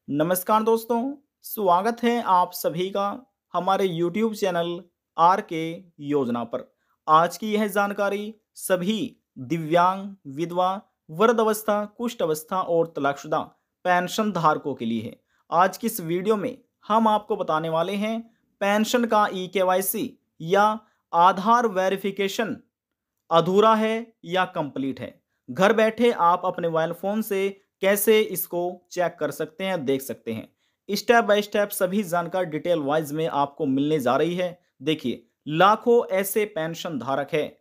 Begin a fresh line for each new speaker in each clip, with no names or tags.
नमस्कार दोस्तों, स्वागत है आप सभी का हमारे YouTube चैनल आर के योजना पर। आज की यह जानकारी सभी दिव्यांग, विधवा, वृद्धावस्था, कुष्ठ अवस्था और तलाकशुदा पेंशन धारकों के लिए है। आज की इस वीडियो में हम आपको बताने वाले हैं पेंशन का ई-केवाईसी या आधार वेरिफिकेशन अधूरा है या कंप्लीट है। घर बैठे आप अपने मोबाइल फ़ोन से कैसे इसको चेक कर सकते हैं, देख सकते हैं। स्टेप बाय स्टेप सभी जानकारी डिटेल वाइज में आपको मिलने जा रही है। देखिए, लाखों ऐसे पेंशन धारक हैं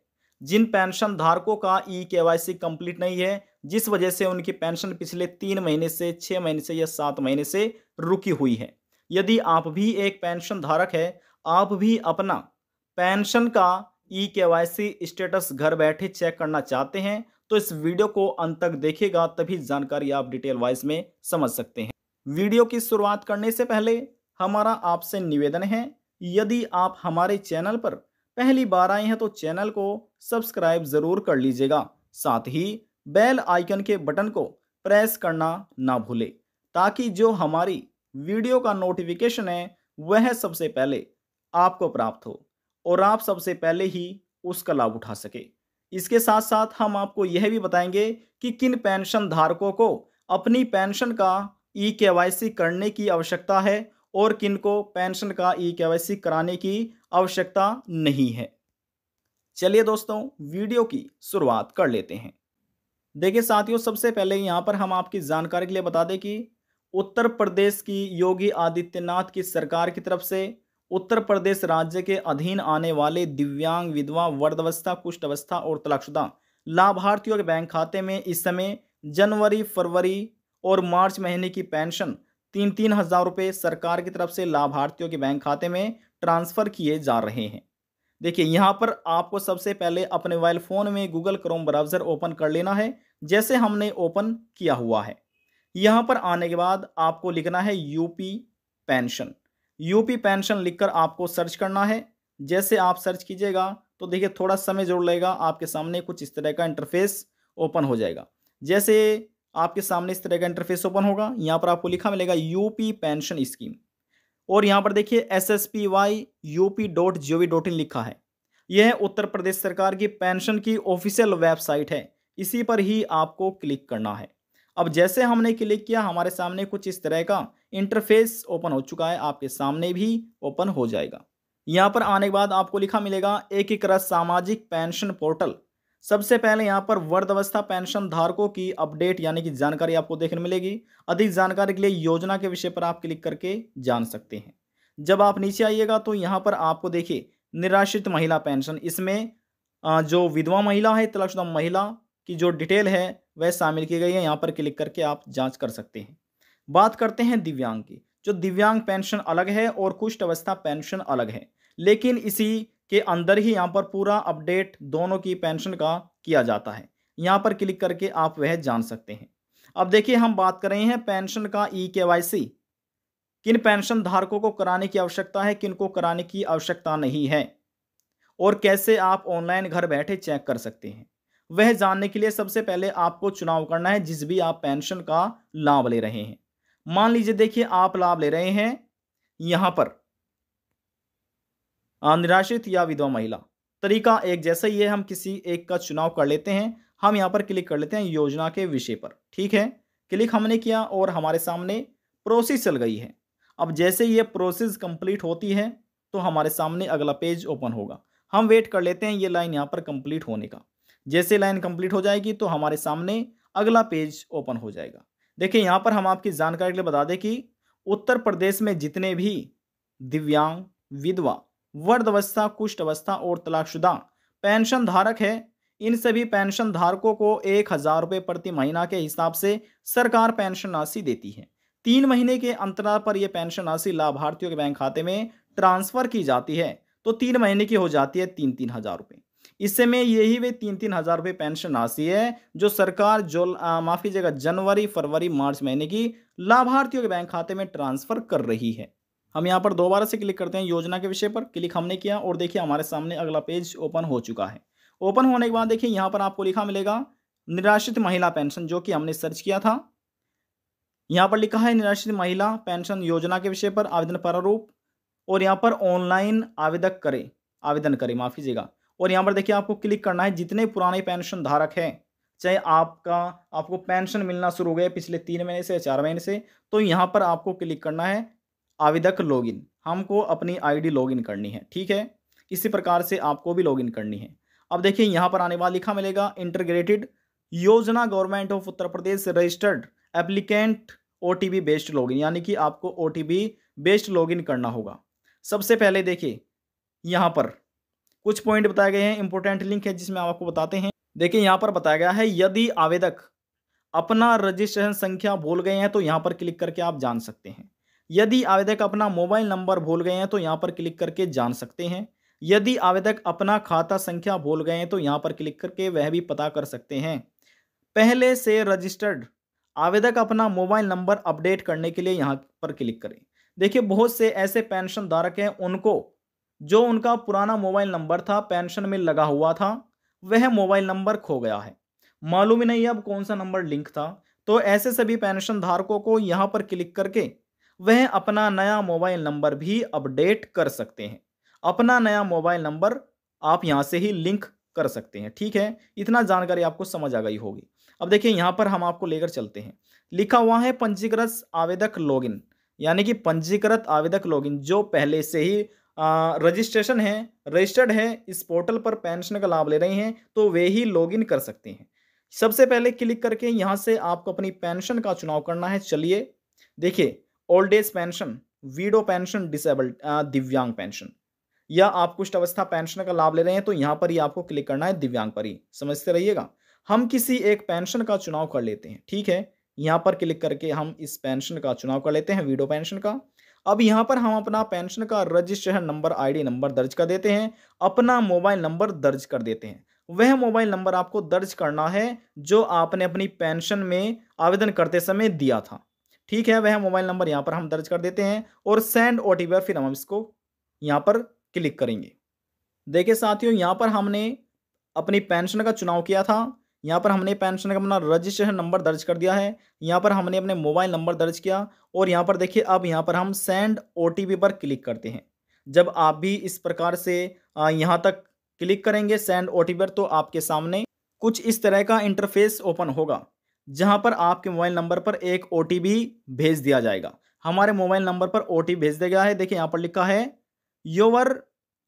जिन पेंशन धारकों का ई-केवाईसी कंप्लीट नहीं है, जिस वजह से उनकी पेंशन पिछले 3 महीने से, 6 महीने से या 7 महीने से रुकी हुई है। यदि आप भी एक पेंशन धारक है, आप भी अपना पेंशन का ई-केवाईसी स्टेटस घर बैठे चेक करना चाहते हैं, तो इस वीडियो को अंत तक देखिएगा, तभी जानकारी आप डिटेल वाइज में समझ सकते हैं। वीडियो की शुरुआत करने से पहले हमारा आपसे निवेदन है, यदि आप हमारे चैनल पर पहली बार आए हैं तो चैनल को सब्सक्राइब जरूर कर लीजिएगा। साथ ही बेल आइकन के बटन को प्रेस करना ना भूलें, ताकि जो हमारी वीडियो का नोटिफिकेशन है वह सबसे पहले आपको प्राप्त हो और आप सबसे पहले ही उसका लाभ उठा सके। इसके साथ साथ हम आपको यह भी बताएंगे कि किन पेंशन धारकों को अपनी पेंशन का ई-केवाईसी करने की आवश्यकता है और किन को पेंशन का ई-केवाईसी कराने की आवश्यकता नहीं है। चलिए दोस्तों, वीडियो की शुरुआत कर लेते हैं। देखिए साथियों, सबसे पहले यहाँ पर हम आपकी जानकारी के लिए बता दें कि उत्तर प्रदेश की योगी आदित्यनाथ की सरकार की तरफ से उत्तर प्रदेश राज्य के अधीन आने वाले दिव्यांग, विधवा, वृद्धावस्था, कुष्ठ अवस्था और तलाकशुदा लाभार्थियों के बैंक खाते में इस समय जनवरी, फरवरी और मार्च महीने की पेंशन 3-3 हज़ार रुपये सरकार की तरफ से लाभार्थियों के बैंक खाते में ट्रांसफर किए जा रहे हैं। देखिए, यहाँ पर आपको सबसे पहले अपने मोबाइल फ़ोन में गूगल क्रोम ब्राउज़र ओपन कर लेना है, जैसे हमने ओपन किया हुआ है। यहाँ पर आने के बाद आपको लिखना है यूपी पेंशन। यूपी पेंशन लिखकर आपको सर्च करना है। जैसे आप सर्च कीजिएगा तो देखिए थोड़ा समय ज़रूर लगेगा, आपके सामने कुछ इस तरह का इंटरफेस ओपन हो जाएगा। जैसे आपके सामने इस तरह का इंटरफेस ओपन होगा, यहाँ पर आपको लिखा मिलेगा यूपी पेंशन स्कीम और यहाँ पर देखिए SSPY UP.gov.in लिखा है। यह उत्तर प्रदेश सरकार की पेंशन की ऑफिशियल वेबसाइट है, इसी पर ही आपको क्लिक करना है। अब जैसे हमने क्लिक किया, हमारे सामने कुछ इस तरह का इंटरफेस ओपन हो चुका है, आपके सामने भी ओपन हो जाएगा। यहाँ पर आने के बाद आपको लिखा मिलेगा एकीकृत सामाजिक पेंशन पोर्टल। सबसे पहले यहाँ पर वृद्धावस्था पेंशन धारकों की अपडेट यानी कि जानकारी आपको देखने मिलेगी। अधिक जानकारी के लिए योजना के विषय पर आप क्लिक करके जान सकते हैं। जब आप नीचे आइएगा तो यहाँ पर आपको देखिए निराश्रित महिला पेंशन, इसमें जो विधवा महिला है, तलाकशुदा महिला की जो डिटेल है वह शामिल की गई है। यहाँ पर क्लिक करके आप जांच कर सकते हैं। बात करते हैं दिव्यांग की। जो दिव्यांग पेंशन अलग है और कुष्ठ अवस्था पेंशन अलग है, लेकिन इसी के अंदर ही यहाँ पर पूरा अपडेट दोनों की पेंशन का किया जाता है। यहाँ पर क्लिक करके आप वह जान सकते हैं। अब देखिए, हम बात कर रहे हैं पेंशन का ई-केवाईसी। किन पेंशन धारकों को कराने की आवश्यकता है, किन को कराने की आवश्यकता नहीं है और कैसे आप ऑनलाइन घर बैठे चेक कर सकते हैं, वह जानने के लिए सबसे पहले आपको चुनाव करना है जिस भी आप पेंशन का लाभ ले रहे हैं। मान लीजिए देखिए आप लाभ ले रहे हैं यहाँ पर निराश्रित या विधवा महिला। तरीका एक जैसा ही है, हम किसी एक का चुनाव कर लेते हैं। हम यहाँ पर क्लिक कर लेते हैं योजना के विषय पर। ठीक है, क्लिक हमने किया और हमारे सामने प्रोसेस चल गई है। अब जैसे ये प्रोसेस कंप्लीट होती है तो हमारे सामने अगला पेज ओपन होगा। हम वेट कर लेते हैं ये लाइन यहाँ पर कंप्लीट होने का। जैसे लाइन कंप्लीट हो जाएगी तो हमारे सामने अगला पेज ओपन हो जाएगा। देखिए, यहाँ पर हम आपकी जानकारी के लिए बता दें कि उत्तर प्रदेश में जितने भी दिव्यांग, विधवा, वृद्धावस्था, कुष्ठ अवस्था और तलाकशुदा पेंशन धारक है, इन सभी पेंशन धारकों को 1,000 रुपये प्रति महीना के हिसाब से सरकार पेंशन राशि देती है। 3 महीने के अंतराल पर यह पेंशन राशि लाभार्थियों के बैंक खाते में ट्रांसफर की जाती है, तो 3 महीने की हो जाती है 3-3 हज़ार रुपये। इस समय यही वे 3-3 हज़ार रुपये पेंशन राशि है जो सरकार माफ कीजिएगा जनवरी, फरवरी, मार्च महीने की लाभार्थियों के बैंक खाते में ट्रांसफर कर रही है। हम यहाँ पर दोबारा से क्लिक करते हैं योजना के विषय पर। क्लिक हमने किया और देखिए हमारे सामने अगला पेज ओपन हो चुका है। ओपन होने के बाद देखिए यहाँ पर आपको लिखा मिलेगा निराश्रित महिला पेंशन, जो कि हमने सर्च किया था। यहाँ पर लिखा है निराश्रित महिला पेंशन योजना के विषय पर आवेदन प्रारूप, और यहाँ पर ऑनलाइन आवेदन करें, माफ कीजिएगा। और यहाँ पर देखिए आपको क्लिक करना है, जितने पुराने पेंशन धारक हैं, चाहे आपको पेंशन मिलना शुरू हो गया पिछले 3 महीने से या 4 महीने से, तो यहाँ पर आपको क्लिक करना है आवेदक लॉगिन। हमको अपनी आईडी लॉगिन करनी है, ठीक है। इसी प्रकार से आपको भी लॉगिन करनी है। अब देखिए यहाँ पर आने बाद लिखा मिलेगा इंटीग्रेटेड योजना government of Uttar Pradesh registered applicant OTP based login, यानी कि आपको ओटीपी बेस्ड लॉगिन करना होगा। सबसे पहले देखिए यहाँ पर कुछ पॉइंट बताए गए हैं, इंपॉर्टेंट लिंक है जिसमें आपको बताते हैं। देखिए यहाँ पर बताया गया है, यदि आवेदक अपना रजिस्ट्रेशन संख्या भूल गए हैं तो यहाँ पर क्लिक करके आप जान सकते हैं। यदि आवेदक अपना मोबाइल नंबर भूल गए हैं तो यहाँ पर क्लिक करके जान सकते हैं। यदि आवेदक अपना खाता संख्या भूल गए हैं तो यहाँ पर क्लिक करके वह भी पता कर सकते हैं। पहले से रजिस्टर्ड आवेदक अपना मोबाइल नंबर अपडेट करने के लिए यहाँ पर क्लिक करें। देखिए बहुत से ऐसे पेंशन धारक हैं, उनको जो उनका पुराना मोबाइल नंबर था पेंशन में लगा हुआ था, वह मोबाइल नंबर खो गया है, मालूम ही नहीं अब कौन सा नंबर लिंक था। तो ऐसे सभी पेंशन धारकों को यहाँ पर क्लिक करके वह अपना नया मोबाइल नंबर भी अपडेट कर सकते हैं। अपना नया मोबाइल नंबर आप यहाँ से ही लिंक कर सकते हैं, ठीक है। इतना जानकारी आपको समझ आ गई होगी। अब देखिए यहाँ पर हम आपको लेकर चलते हैं, लिखा हुआ है पंजीकृत आवेदक लॉगिन, यानी कि पंजीकृत आवेदक लॉगिन जो पहले से ही रजिस्ट्रेशन है, रजिस्टर्ड है, इस पोर्टल पर पेंशन का लाभ ले रहे हैं, तो वे ही लॉगिन कर सकते हैं। सबसे पहले क्लिक करके यहाँ से आपको अपनी पेंशन का चुनाव करना है। चलिए देखिए, old age pension, widow pension, disabled दिव्यांग पेंशन, या आप कुछ अवस्था पेंशन का लाभ ले रहे हैं तो यहाँ पर ही आपको क्लिक करना है, दिव्यांग पर ही समझते रहिएगा। हम किसी एक पेंशन का चुनाव कर लेते हैं, ठीक है। यहाँ पर क्लिक करके हम इस पेंशन का चुनाव कर लेते हैं, वीडो पेंशन का। अब यहाँ पर हम अपना पेंशन का रजिस्ट्रेशन नंबर, आईडी नंबर दर्ज कर देते हैं, अपना मोबाइल नंबर दर्ज कर देते हैं। वह मोबाइल नंबर आपको दर्ज करना है जो आपने अपनी पेंशन में आवेदन करते समय दिया था, ठीक है। वह मोबाइल नंबर यहाँ पर हम दर्ज कर देते हैं और सेंड ओटीपी पर फिर हम इसको यहाँ पर क्लिक करेंगे। देखिए साथियों, यहाँ पर हमने अपनी पेंशन का चुनाव किया था, यहाँ पर हमने पेंशन का अपना रजिस्ट्रेशन नंबर दर्ज कर दिया है, यहाँ पर हमने अपने मोबाइल नंबर दर्ज किया, और यहाँ पर देखिए अब यहाँ पर हम सेंड ओटीपी पर क्लिक करते हैं। जब आप भी इस प्रकार से यहाँ तक क्लिक करेंगे सेंड ओटीपी पर, तो आपके सामने कुछ इस तरह का इंटरफेस ओपन होगा, जहाँ पर आपके मोबाइल नंबर पर एक ओटीपी भेज दिया जाएगा। हमारे मोबाइल नंबर पर ओटीपी भेज दिया गया है। देखिए यहाँ पर लिखा है your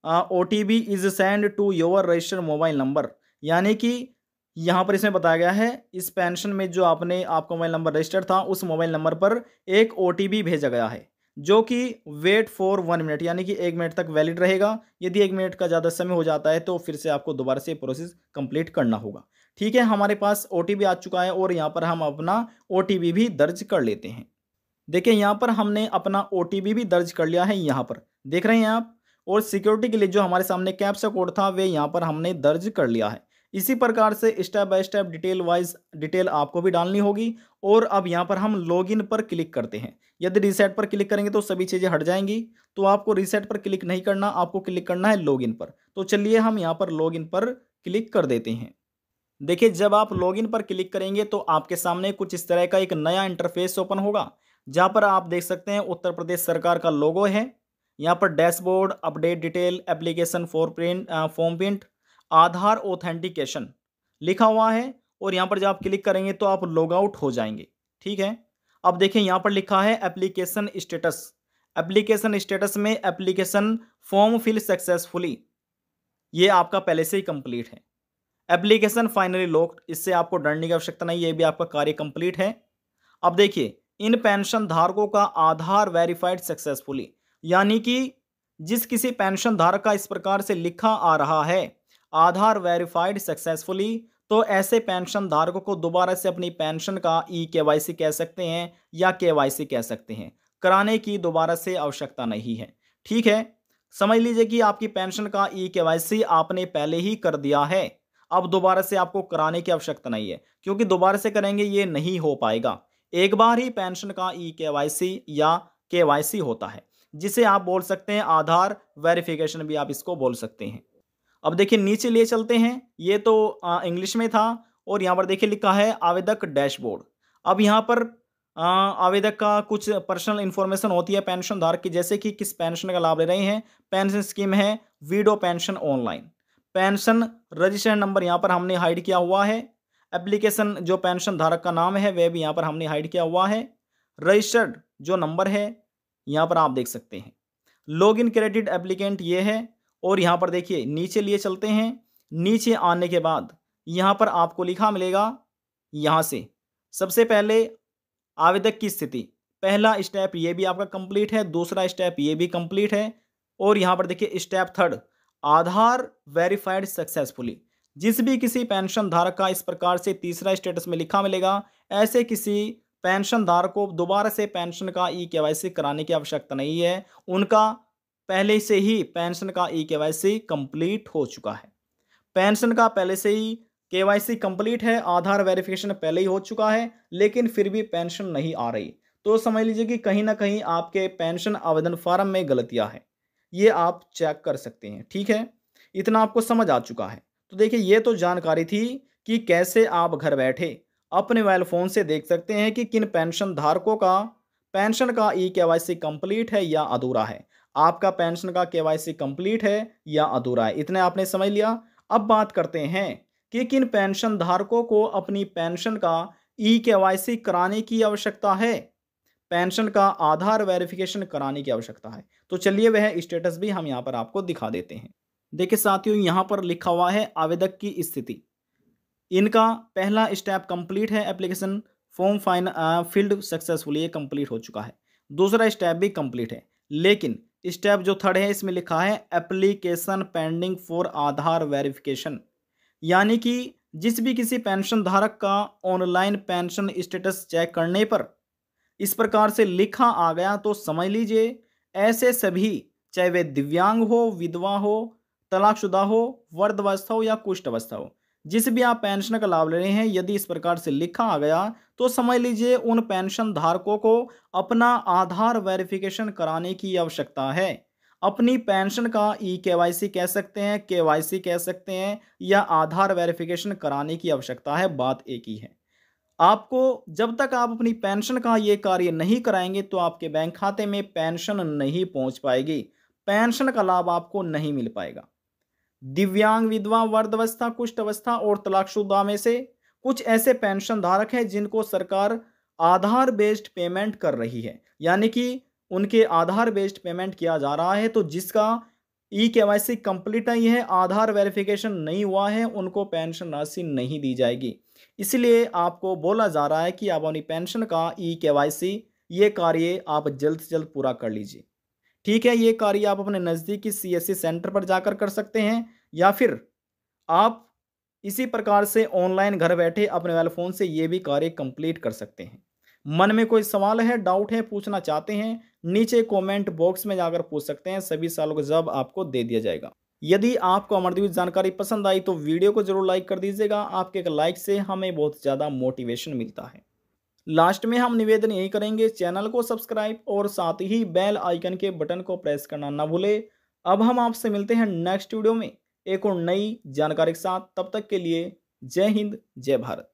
OTP is send to your registered mobile number, यानी कि यहाँ पर इसमें बताया गया है इस पेंशन में जो आपका मोबाइल नंबर रजिस्टर्ड था उस मोबाइल नंबर पर एक ओटीपी भेजा गया है, जो कि वेट फॉर 1 मिनट, यानी कि 1 मिनट तक वैलिड रहेगा। यदि 1 मिनट का ज़्यादा समय हो जाता है तो फिर से आपको दोबारा से प्रोसेस कंप्लीट करना होगा, ठीक है। हमारे पास ओटीपी आ चुका है और यहाँ पर हम अपना ओटीपी भी दर्ज कर लेते हैं। देखिए यहाँ पर हमने अपना ओटीपी भी दर्ज कर लिया है, यहाँ पर देख रहे हैं आप। और सिक्योरिटी के लिए जो हमारे सामने कैप्चा कोड था वे यहाँ पर हमने दर्ज कर लिया है। इसी प्रकार से स्टेप बाय स्टेप डिटेल आपको भी डालनी होगी। और अब यहाँ पर हम लॉगिन पर क्लिक करते हैं। यदि रीसेट पर क्लिक करेंगे तो सभी चीज़ें हट जाएंगी, तो आपको रीसेट पर क्लिक नहीं करना, आपको क्लिक करना है लॉगिन पर। तो चलिए हम यहाँ पर लॉगिन पर क्लिक कर देते हैं। देखिए जब आप लॉगिन पर क्लिक करेंगे तो आपके सामने कुछ इस तरह का एक नया इंटरफेस ओपन होगा, जहाँ पर आप देख सकते हैं उत्तर प्रदेश सरकार का लोगो है। यहाँ पर dashboard, update detail, application form print, Aadhaar authentication लिखा हुआ है। और यहाँ पर जब आप क्लिक करेंगे तो आप लॉग आउट हो जाएंगे, ठीक है। अब देखिए यहाँ पर लिखा है एप्लीकेशन स्टेटस। एप्लीकेशन स्टेटस में एप्लीकेशन फॉर्म फिल सक्सेसफुली, ये आपका पहले से ही कंप्लीट है। एप्लीकेशन फाइनली लॉक्ड, इससे आपको डरने की आवश्यकता नहीं, ये भी आपका कार्य कंप्लीट है। अब देखिए इन पेंशन धारकों का आधार वेरीफाइड सक्सेसफुली, यानी कि जिस किसी पेंशन धारक का इस प्रकार से लिखा आ रहा है आधार वेरीफाइड सक्सेसफुली, तो ऐसे पेंशन धारकों को दोबारा से अपनी पेंशन का केवाईसी कह सकते हैं या केवाईसी कह सकते हैं, कराने की दोबारा से आवश्यकता नहीं है, ठीक है। समझ लीजिए कि आपकी पेंशन का केवाईसी आपने पहले ही कर दिया है, अब दोबारा से आपको कराने की आवश्यकता नहीं है, क्योंकि दोबारा से करेंगे ये नहीं हो पाएगा। एक बार ही पेंशन का केवाईसी या केवाईसी होता है, जिसे आप बोल सकते हैं आधार वेरिफिकेशन भी आप इसको बोल सकते हैं। अब देखिए नीचे लिए चलते हैं, ये तो इंग्लिश में था। और यहाँ पर देखिए लिखा है आवेदक डैशबोर्ड। अब यहाँ पर आवेदक का कुछ पर्सनल इन्फॉर्मेशन होती है पेंशन धारक की, जैसे कि किस पेंशन का लाभ ले रहे हैं। पेंशन स्कीम है window pension online. Pension registration number यहाँ पर हमने हाइड किया हुआ है। एप्लीकेशन जो पेंशन धारक का नाम है वह भी यहाँ पर हमने हाइड किया हुआ है। रजिस्टर्ड जो नंबर है यहाँ पर आप देख सकते हैं। लॉगिन क्रेडिट एप्लीकेंट ये है। और यहाँ पर देखिए नीचे लिए चलते हैं। नीचे आने के बाद यहाँ पर आपको लिखा मिलेगा, यहाँ से सबसे पहले आवेदक की स्थिति, पहला स्टेप ये भी आपका कंप्लीट है, दूसरा स्टेप ये भी कंप्लीट है। और यहाँ पर देखिए स्टेप थर्ड, आधार वेरीफाइड सक्सेसफुली। जिस भी किसी पेंशन धारक का इस प्रकार से तीसरा स्टेटस में लिखा मिलेगा, ऐसे किसी पेंशन धारक को दोबारा से पेंशन का ई-केवाईसी कराने की आवश्यकता नहीं है। उनका पहले से ही पेंशन का ई-केवाईसी कंप्लीट हो चुका है। पेंशन का पहले से ही केवाईसी कंप्लीट है, आधार वेरिफिकेशन पहले ही हो चुका है, लेकिन फिर भी पेंशन नहीं आ रही, तो समझ लीजिए कि कहीं ना कहीं आपके पेंशन आवेदन फॉर्म में गलतियां हैं। ये आप चेक कर सकते हैं। ठीक है, इतना आपको समझ आ चुका है। तो देखिए ये तो जानकारी थी कि कैसे आप घर बैठे अपने मोबाइल फ़ोन से देख सकते हैं कि किन पेंशन धारकों का पेंशन का ई-केवाईसी कंप्लीट है या अधूरा है। आपका पेंशन का केवाईसी कंप्लीट है या अधूरा है, इतने आपने समझ लिया। अब बात करते हैं कि किन पेंशन धारकों को अपनी पेंशन का ई-केवाईसी कराने की आवश्यकता है, पेंशन का आधार वेरिफिकेशन कराने की आवश्यकता है। तो चलिए वह स्टेटस भी हम यहाँ पर आपको दिखा देते हैं। देखिए साथियों, यहाँ पर लिखा हुआ है आवेदक की स्थिति। इनका पहला स्टेप कंप्लीट है, एप्लीकेशन फॉर्म फिल्ड सक्सेसफुली, ये कंप्लीट हो चुका है। दूसरा स्टेप भी कंप्लीट है, लेकिन स्टेप जो थर्ड है इसमें लिखा है application pending for Aadhaar verification. यानी कि जिस भी किसी पेंशन धारक का ऑनलाइन पेंशन स्टेटस चेक करने पर इस प्रकार से लिखा आ गया, तो समझ लीजिए ऐसे सभी, चाहे वे दिव्यांग हो, विधवा हो, तलाकशुदा हो, वृद्धावस्था हो या कुष्ठ अवस्था हो, जिस भी आप पेंशन का लाभ ले रहे हैं, यदि इस प्रकार से लिखा आ गया तो समझ लीजिए उन पेंशन धारकों को अपना आधार वेरिफिकेशन कराने की आवश्यकता है। अपनी पेंशन का ई-केवाईसी कह सकते हैं, केवाईसी कह सकते हैं, या आधार वेरिफिकेशन कराने की आवश्यकता है। बात एक ही है। आपको जब तक आप अपनी पेंशन का ये कार्य नहीं कराएंगे तो आपके बैंक खाते में पेंशन नहीं पहुंच पाएगी, पेंशन का लाभ आपको नहीं मिल पाएगा। दिव्यांग, विधवा, वृद्धावस्था, कुष्ठ अवस्था और तलाकशुदा में से कुछ ऐसे पेंशन धारक हैं जिनको सरकार आधार बेस्ड पेमेंट कर रही है, यानी कि उनके आधार बेस्ड पेमेंट किया जा रहा है। तो जिसका ई-केवाईसी कंप्लीट नहीं है, आधार वेरिफिकेशन नहीं हुआ है, उनको पेंशन राशि नहीं दी जाएगी। इसलिए आपको बोला जा रहा है कि आप अपनी पेंशन का ई-केवाईसी ये कार्य आप जल्द से जल्द पूरा कर लीजिए। ठीक है, ये कार्य आप अपने नज़दीकी सीएससी सेंटर पर जाकर कर सकते हैं, या फिर आप इसी प्रकार से ऑनलाइन घर बैठे अपने मोबाइल फ़ोन से ये भी कार्य कंप्लीट कर सकते हैं। मन में कोई सवाल है, डाउट है, पूछना चाहते हैं, नीचे कमेंट बॉक्स में जाकर पूछ सकते हैं, सभी सवालों का जवाब आपको दे दिया जाएगा। यदि आपको हमारी दी हुई जानकारी पसंद आई तो वीडियो को जरूर लाइक कर दीजिएगा। आपके एक लाइक से हमें बहुत ज़्यादा मोटिवेशन मिलता है। लास्ट में हम निवेदन यही करेंगे, चैनल को सब्सक्राइब और साथ ही बेल आइकन के बटन को प्रेस करना ना भूले। अब हम आपसे मिलते हैं नेक्स्ट वीडियो में एक और नई जानकारी के साथ। तब तक के लिए जय हिंद, जय भारत।